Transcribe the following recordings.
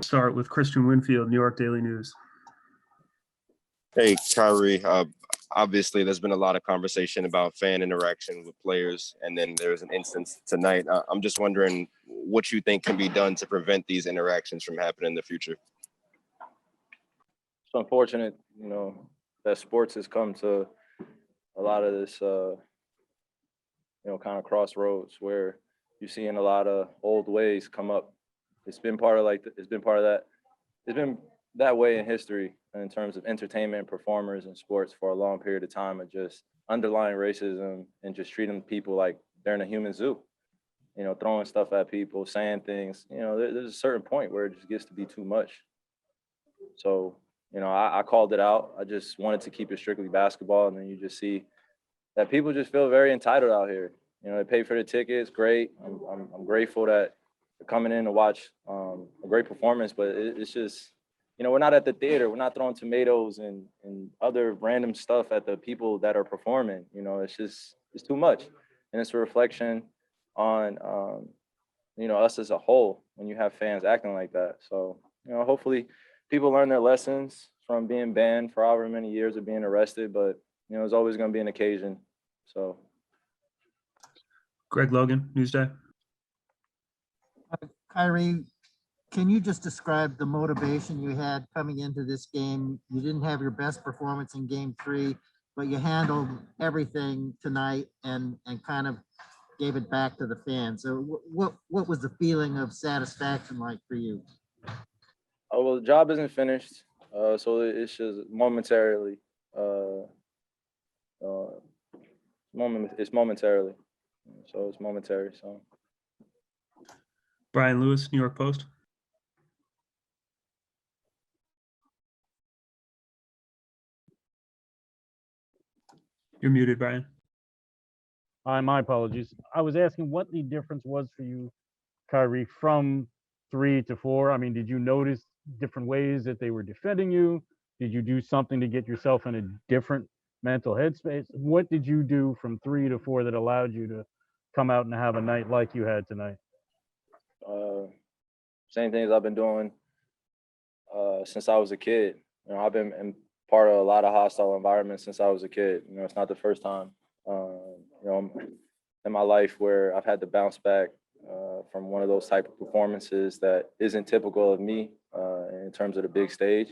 start with Christian Winfield, New York Daily News. Hey, Kyrie. Obviously, there's been a lot of conversation about fan interaction with players, and then there's an instance tonight. I'm just wondering what you think can be done to prevent these interactions from happening in the future. It's unfortunate, that sports has come to a lot of this, kind of crossroads where you're seeing a lot of old ways come up. It's been part of that. It's been that way in history in terms of entertainment and performers in sports for a long period of time, of just underlying racism and just treating people like they're in a human zoo, throwing stuff at people, saying things. There's a certain point where it just gets to be too much. So, I called it out. I just wanted to keep it strictly basketball. And then you just see that people just feel very entitled out here. They pay for the tickets. Great. I'm grateful that they're coming in to watch a great performance, but it's just, we're not at the theater. We're not throwing tomatoes and other random stuff at the people that are performing. It's too much. And it's a reflection on, us as a whole when you have fans acting like that. So, hopefully people learn their lessons from being banned for however many years of being arrested, but, there's always going to be an occasion. So. Greg Logan, Newsday. Kyrie, can you just describe the motivation you had coming into this game? You didn't have your best performance in game 3, but you handled everything tonight and kind of gave it back to the fans. So what was the feeling of satisfaction like for you? Oh, well, the job isn't finished. So it's just momentarily. It's momentarily. So it's momentary. So. Brian Lewis, New York Post. You're muted, Brian. My apologies. I was asking what the difference was for you, Kyrie, from 3 to 4. I mean, did you notice different ways that they were defending you? Did you do something to get yourself in a different mental headspace? What did you do from 3 to 4 that allowed you to come out and have a night like you had tonight? Same things I've been doing since I was a kid. I've been in part of a lot of hostile environments since I was a kid. It's not the first time, in my life where I've had to bounce back from one of those type of performances that isn't typical of me in terms of the big stage.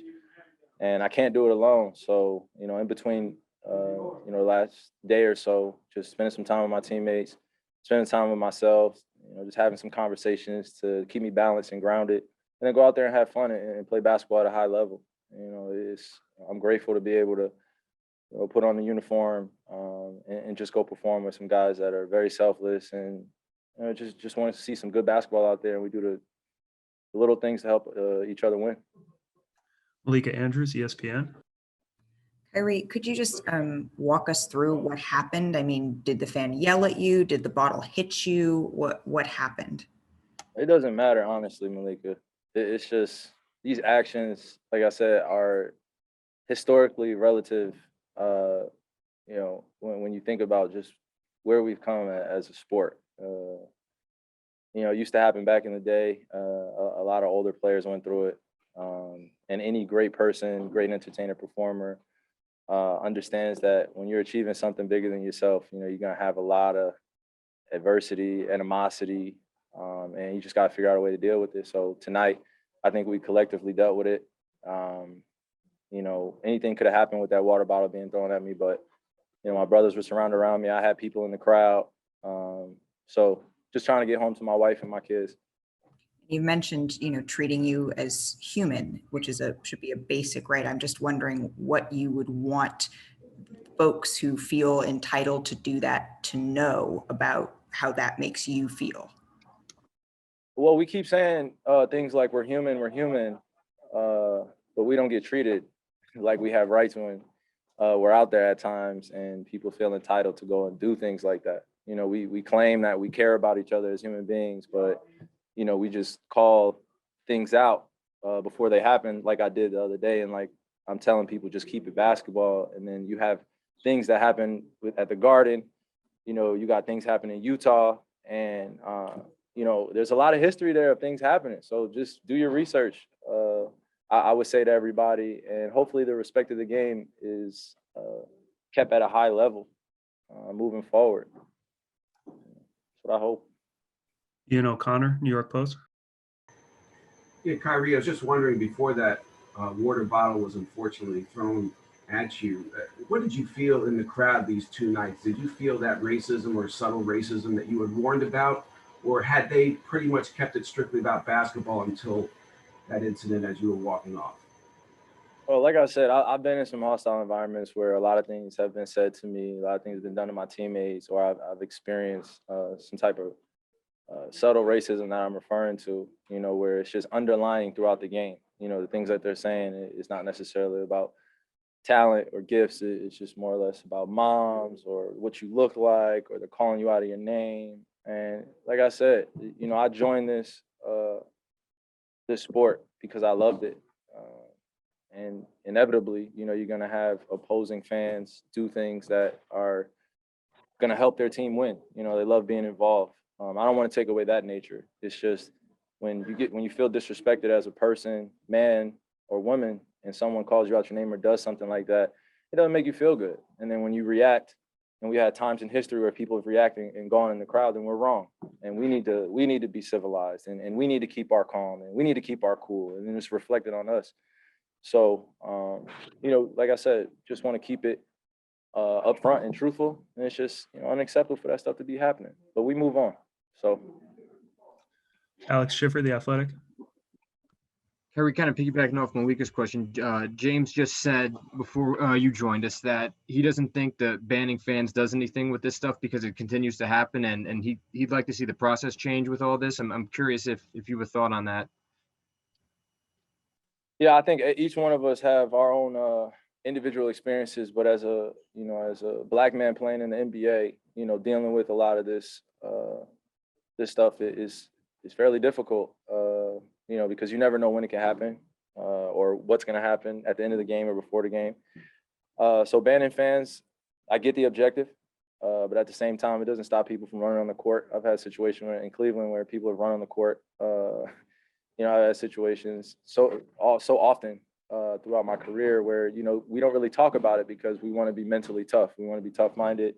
And I can't do it alone. So, in between, the last day or so, just spending some time with my teammates, spending time with myself, just having some conversations to keep me balanced and grounded, and then go out there and have fun and play basketball at a high level. I'm grateful to be able to put on the uniform and just go perform with some guys that are very selfless and just want to see some good basketball out there, and we do the little things to help each other win. Malika Andrews, ESPN. Kyrie, could you just walk us through what happened? I mean, did the fan yell at you? Did the bottle hit you? What happened? It doesn't matter, honestly, Malika. It's just these actions, like I said, are historically relative. When you think about just where we've come as a sport. It used to happen back in the day. A lot of older players went through it. And any great person, great entertainer, performer, understands that when you're achieving something bigger than yourself, you're going to have a lot of adversity, animosity, and you just got to figure out a way to deal with it. So tonight, I think we collectively dealt with it. Anything could have happened with that water bottle being thrown at me, but, my brothers were surrounded around me. I had people in the crowd. So just trying to get home to my wife and my kids. You mentioned, treating you as human, which should be a basic right. I'm just wondering what you would want folks who feel entitled to do that to know about how that makes you feel. Well, we keep saying things like we're human, but we don't get treated like we have rights when we're out there at times and people feel entitled to go and do things like that. We claim that we care about each other as human beings, but we just call things out before they happen, like I did the other day. And like I'm telling people, just keep it basketball. And then you have things that happen at the Garden. You got things happening in Utah, and there's a lot of history there of things happening. So just do your research. I would say to everybody, and hopefully the respect of the game is kept at a high level moving forward. That's what I hope. Ian O'Connor, New York Post. Yeah, Kyrie, I was just wondering before that water bottle was unfortunately thrown at you, what did you feel in the crowd these two nights? Did you feel that racism or subtle racism that you had warned about, or had they pretty much kept it strictly about basketball until that incident as you were walking off? Well, like I said, I've been in some hostile environments where a lot of things have been said to me, a lot of things have been done to my teammates, or I've experienced some type of subtle racism that I'm referring to, where it's just underlying throughout the game. The things that they're saying is not necessarily about talent or gifts. It's just more or less about moms or what you look like, or they're calling you out of your name. And like I said, I joined this sport because I loved it. And inevitably, you're going to have opposing fans do things that are going to help their team win. They love being involved. I don't want to take away that nature. It's just when you feel disrespected as a person, man or woman, and someone calls you out your name or does something like that, it doesn't make you feel good. And then when you react, and we had times in history where people have reacted and gone in the crowd, then we're wrong. And we need to be civilized, and we need to keep our calm, and we need to keep our cool, and then it's reflected on us. So, like I said, just want to keep it upfront and truthful. And it's just unacceptable for that stuff to be happening. But we move on. So, Alex Schiffer, The Athletic. Harry, kind of piggybacking off Malika's question, James just said before you joined us that he doesn't think that banning fans does anything with this stuff because it continues to happen, and he'd like to see the process change with all this. I'm curious if you have a thought on that. yeah, I think each one of us have our own individual experiences, but as a black man playing in the NBA, dealing with a lot of this stuff is fairly difficult. Because you never know when it can happen or what's going to happen at the end of the game or before the game. So banning fans, I get the objective, but at the same time, it doesn't stop people from running on the court. I've had situations in Cleveland where people have run on the court. I've had situations so often throughout my career where, we don't really talk about it because we want to be mentally tough. We want to be tough-minded.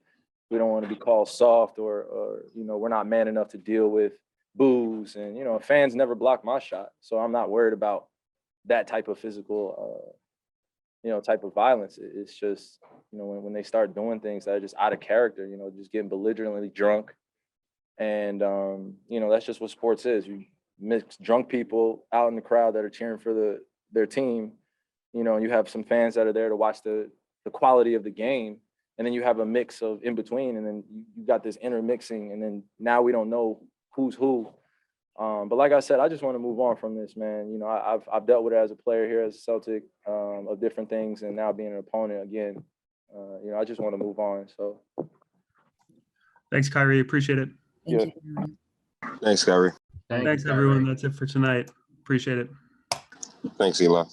We don't want to be called soft or we're not man enough to deal with boos, and fans never block my shot, so I'm not worried about that type of physical type of violence. It's just when they start doing things that are just out of character, just getting belligerently drunk, and that's just what sports is. You mix drunk people out in the crowd that are cheering for their team, you have some fans that are there to watch the quality of the game, and then you have a mix of in between, and then you got this intermixing, and then now we don't know who's who. But like I said, I just want to move on from this, man. I've dealt with it as a player here as a Celtic of different things, and now being an opponent again. I just want to move on. So Thanks, Kyrie. Appreciate it. Thank you. Thanks, Kyrie. Thanks, everyone. That's it for tonight. Appreciate it. Thanks, Eli.